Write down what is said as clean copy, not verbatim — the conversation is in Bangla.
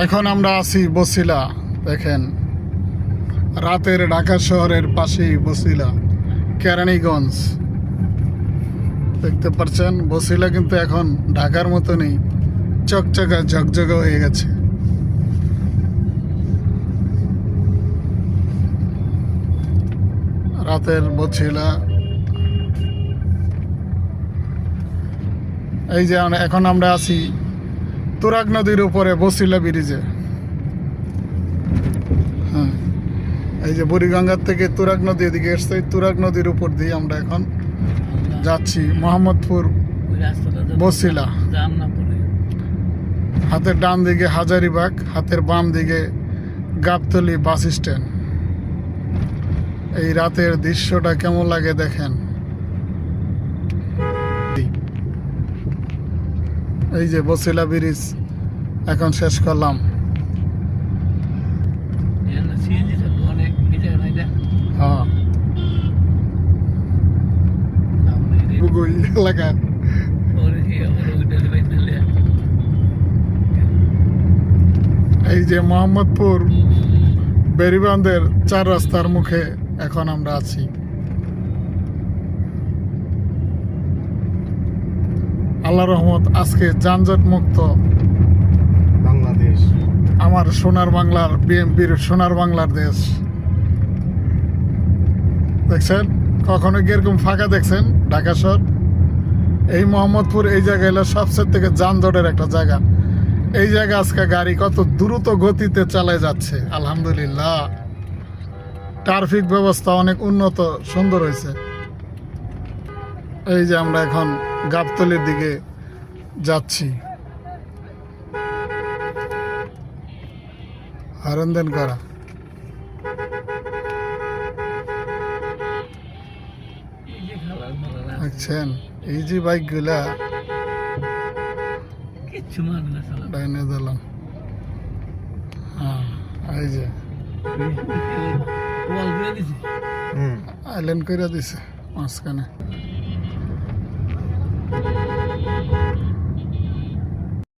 এখন আমরা আছি বছিলা। দেখেন রাতের ঢাকা শহরের পাশেই বছিলা, কেরানীগঞ্জ। দেখতে পাচ্ছেন বছিলা কিন্তু এখন ঢাকার মতো নেই, চকচকা ঝকঝকে হয়ে গেছে। রাতের বছিলা। এই যে এখন আমরা আছি তুরাগ নদীর উপরে বছিলা ব্রিজে। হ্যাঁ, এই যে বুড়িগঙ্গার থেকে তুরাগ নদী এদিকে এসছে, তুরাগ নদীর উপর দিয়ে আমরা এখন যাচ্ছি মোহাম্মদপুর বছিলা। হাতের ডান দিকে হাজারীবাগ, হাতের বাম দিকে গাবতলী বাস স্ট্যান্ড। এই রাতের দৃশ্যটা কেমন লাগে দেখেন। এই যে বছিলা ব্রিজ এখন শেষ করলাম। হ্যাঁ, বুগুই এলাকা। এই যে মোহাম্মদপুর বেরিবান্ধের 4 রাস্তার মুখে এখন আমরা আছি। আল্লাহ রহমত, আজকে যানজট মুক্ত বাংলাদেশ, আমার সোনার বাংলার, বিএনপির সোনার বাংলার দেশ। দেখছেন কখনো কি এরকম ফাঁকা দেখছেন ঢাকা শহর? এই মোহাম্মদপুর এই জায়গা হলো সবচেয়ে থেকে যানজটের একটা জায়গা। এই জায়গা আজকে গাড়ি কত দ্রুত গতিতে চালায় যাচ্ছে, আলহামদুলিল্লাহ। ট্রাফিক ব্যবস্থা অনেক উন্নত, সুন্দর হয়েছে। এই যে আমরা এখন গাবতলীর দিকে যাচ্ছি। হরন্দেন করা দেখছেন, এই যে বাইক গুলা ডাইনে দিলাম। হ্যাঁ, এই যে আইল্যান্ড করে দিছে মাঝখানে।